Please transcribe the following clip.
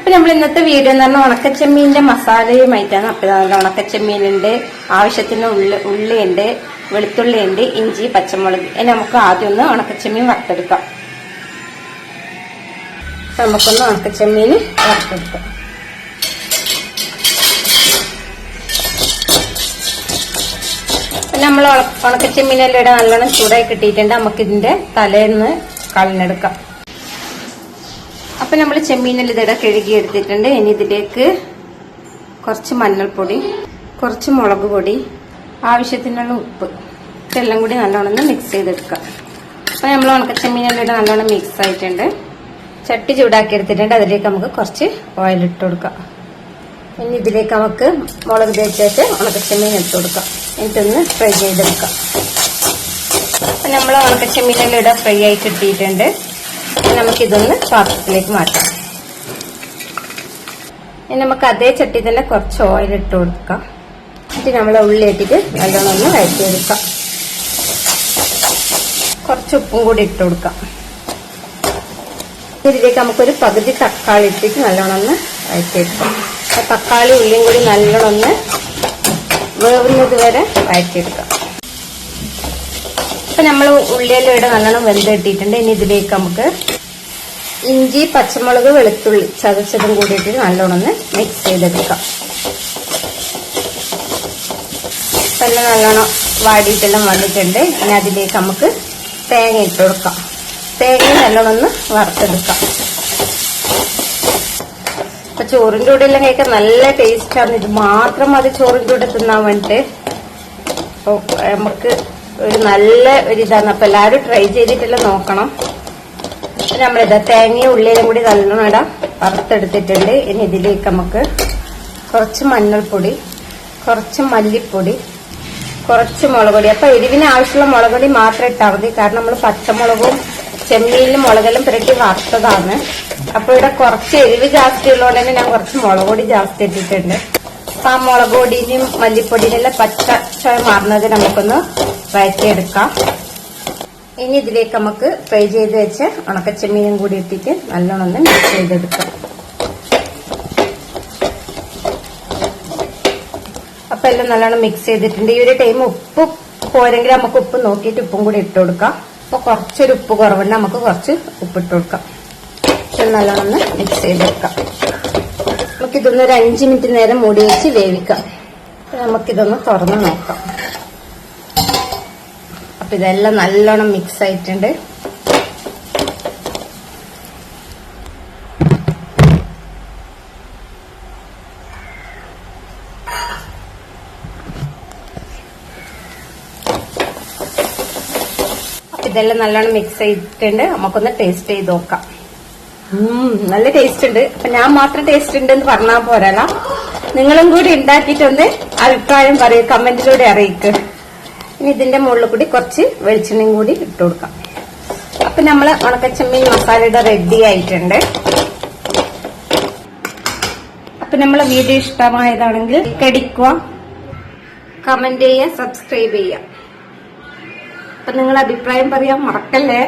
അപ്പൊ നമ്മൾ ഇന്നത്തെ വീഡിയോ എന്ന് പറഞ്ഞാൽ ഉണക്കച്ചെമ്മീന്റെ മസാലയുമായിട്ടാണ്. അപ്പൊ ഉണക്കച്ചെമ്മീനുണ്ട്, ആവശ്യത്തിന് ഉള്ളിയുണ്ട്, വെളുത്തുള്ളിയുണ്ട്, ഇഞ്ചി, പച്ചമുളക്. ഇനി നമുക്ക് ആദ്യം ഒന്ന് ഉണക്കച്ചെമ്മീൻ വറുത്തെടുക്കാം. നമുക്കൊന്ന് ഉണക്കച്ചെമ്മീൻ വറുത്തെടുക്കാം. നമ്മൾ ഉണക്കച്ചെമ്മീനെല്ലാം ഇവിടെ നല്ലോണം ചൂടായി കിട്ടിയിട്ടുണ്ട്. നമുക്ക് ഇതിന്റെ തലേന്ന് കളഞ്ഞെടുക്കാം. അപ്പൊ നമ്മൾ ചെമ്മീനെല്ലാം ഇതിടെ കഴുകി എടുത്തിട്ടുണ്ട്. ഇനി ഇതിലേക്ക് കുറച്ച് മഞ്ഞൾപ്പൊടി, കുറച്ച് മുളക് പൊടി, ആവശ്യത്തിനുള്ള ഉപ്പ്, ഇതെല്ലാം കൂടി നല്ലോണം മിക്സ് ചെയ്തെടുക്കാം. അപ്പൊ നമ്മൾ ഉണക്കച്ചെമ്മീനെല്ലാം ഇവിടെ നല്ലോണം മിക്സ് ആയിട്ടുണ്ട്. ചട്ടി ചൂടാക്കി എടുത്തിട്ടുണ്ട്. അതിലേക്ക് നമുക്ക് കുറച്ച് ഓയിൽ ഇട്ട് കൊടുക്കാം. ഇനി ഇതിലേക്ക് നമുക്ക് മുളക് തേച്ചിട്ട് ഉണക്കച്ചെമ്മീൻ ഇട്ട് കൊടുക്കാം. എന്നിട്ടൊന്ന് ഫ്രൈ ചെയ്തെടുക്കാം. അപ്പൊ നമ്മൾ ഉണക്കച്ചെമ്മീനെല്ലാം ഇവിടെ ഫ്രൈ ആയി കിട്ടിയിട്ടുണ്ട്. നമുക്കിതൊന്ന് പാത്രത്തിലേക്ക് മാറ്റാം. ഇനി നമുക്ക് അതേ ചട്ടി തന്നെ കുറച്ച് ഓയിൽ ഇട്ട് കൊടുക്കാം. എന്നിട്ട് നമ്മൾ ഉള്ളി ഇട്ടിട്ട് നല്ലോണം ഒന്ന് വഴറ്റിയെടുക്കാം. കുറച്ച് ഉപ്പും കൂടി ഇട്ട് കൊടുക്കാം. ഇതിലേക്ക് നമുക്കൊരു പകുതി തക്കാളി ഇട്ടിട്ട് നല്ലോണം ഒന്ന് വഴറ്റിയെടുക്കാം. തക്കാളി ഉള്ളിയും കൂടി നല്ലോണം ഒന്ന് വേവുന്നത് വരെ വഴറ്റിയെടുക്കാം. അപ്പൊ നമ്മൾ ഉള്ളിയെല്ലാം ഇവിടെ നല്ലോണം വെന്തിട്ടിട്ടുണ്ട്. ഇനി ഇതിലേക്ക് നമുക്ക് ഇഞ്ചി, പച്ചമുളക്, വെളുത്തുള്ളി ചതച്ചതും കൂടിയിട്ട് നല്ലോണം ഒന്ന് മിക്സ് ചെയ്തെടുക്കാം. എല്ലാം നല്ലോണം വാടിയിട്ടെല്ലാം വന്നിട്ടുണ്ട്. ഇനി അതിലേക്ക് നമുക്ക് തേങ്ങ ഇട്ട് കൊടുക്കാം. തേങ്ങ നല്ലോണം ഒന്ന് വറുത്തെടുക്കാം. അപ്പൊ ചോറിന്റെ കൂടെ എല്ലാം കഴിക്കാൻ നല്ല ടേസ്റ്റാണ്. ഇത് മാത്രം മതി ചോറിന്റെ കൂടെ തിന്നാൻ വേണ്ടിട്ട്. അപ്പൊ നമുക്ക് ഒരു നല്ല ഒരിതാണ്. അപ്പൊ എല്ലാവരും ട്രൈ ചെയ്തിട്ടെല്ലാം നോക്കണം. നമ്മളിതാ തേങ്ങയും ഉള്ളിയിലും കൂടി നല്ലോണം ഇടാം വറുത്തെടുത്തിട്ടുണ്ട്. ഇനി ഇതിലേക്ക് നമുക്ക് കുറച്ച് മഞ്ഞൾപ്പൊടി, കുറച്ച് മല്ലിപ്പൊടി, കുറച്ച് മുളക് പൊടി. അപ്പൊ എരിവിന് ആവശ്യമുള്ള മുളക് പൊടി മാത്രം ഇട്ടാൽ മതി. കാരണം നമ്മൾ പച്ചമുളകും ചെമ്മീനിലും മുളകെല്ലാം പുരട്ടി വറുത്തതാണ്. അപ്പൊ ഇവിടെ കുറച്ച് എരിവ് ജാസ്തി ഉള്ളതുകൊണ്ട് തന്നെ ഞാൻ കുറച്ച് മുളക് പൊടി ജാസ്തി ഇട്ടിട്ടുണ്ട്. അപ്പൊ ആ മുളക് പൊടിയും മല്ലിപ്പൊടിയിലെല്ലാം പച്ച ചുവ മാറുന്നത് നമുക്കൊന്ന് വഴറ്റിയെടുക്കാം. ഇനി ഇതിലേക്ക് നമുക്ക് ഫ്രൈ ചെയ്ത് വെച്ച ഉണക്കച്ചെമ്മീനും കൂടി ഇട്ടിട്ട് നല്ലോണം ഒന്ന് മിക്സ് ചെയ്തെടുക്കാം. അപ്പൊ എല്ലാം നല്ലോണം മിക്സ് ചെയ്തിട്ടുണ്ട്. ഈ ഒരു ടൈം ഉപ്പ് പോരെങ്കിൽ നമുക്ക് ഉപ്പ് നോക്കിയിട്ട് ഉപ്പും കൂടി ഇട്ട് കൊടുക്കാം. അപ്പൊ കുറച്ചൊരു ഉപ്പ് കുറവുണ്ട്, നമുക്ക് കുറച്ച് ഉപ്പിട്ട് കൊടുക്കാം. നല്ലോണം ഒന്ന് മിക്സ് ചെയ്തെടുക്കാം. നമുക്കിതൊന്ന് ഒരു 5 മിനിറ്റ് നേരം മൂടി വെച്ച് വേവിക്കാം. നമുക്കിതൊന്ന് തുറന്ന് നോക്കാം. അപ്പൊ ഇതെല്ലാം നല്ലോണം മിക്സ് ആയിട്ടുണ്ട്. ഇതെല്ലാം നല്ലോണം മിക്സ് ചെയ്തിട്ടുണ്ട്. നമുക്കൊന്ന് ടേസ്റ്റ് ചെയ്ത് നോക്കാം. നല്ല ടേസ്റ്റ് ഉണ്ട്. അപ്പൊ ഞാൻ മാത്രം ടേസ്റ്റ് ഉണ്ട് എന്ന് പറഞ്ഞാൽ പോരല്ല, നിങ്ങളും കൂടി ഉണ്ടാക്കിയിട്ടൊന്ന് അഭിപ്രായം പറയും, കമന്റിലൂടെ അറിയിക്കുക. ഇനി ഇതിന്റെ മുകളിൽ കൂടി കുറച്ച് വെളിച്ചെണ്ണയും കൂടി ഇട്ട് കൊടുക്കാം. അപ്പൊ നമ്മള് ഉണക്കച്ചെമ്മീൻ മസാലയുടെ റെഡി ആയിട്ടുണ്ട്. അപ്പൊ നമ്മളെ വീഡിയോ ഇഷ്ടമായതാണെങ്കിൽ കടിക്കുക, കമന്റ് ചെയ്യുക, സബ്സ്ക്രൈബ് ചെയ്യുക. അപ്പൊ നിങ്ങളുടെ അഭിപ്രായം പറയാൻ മറക്കല്ലേ.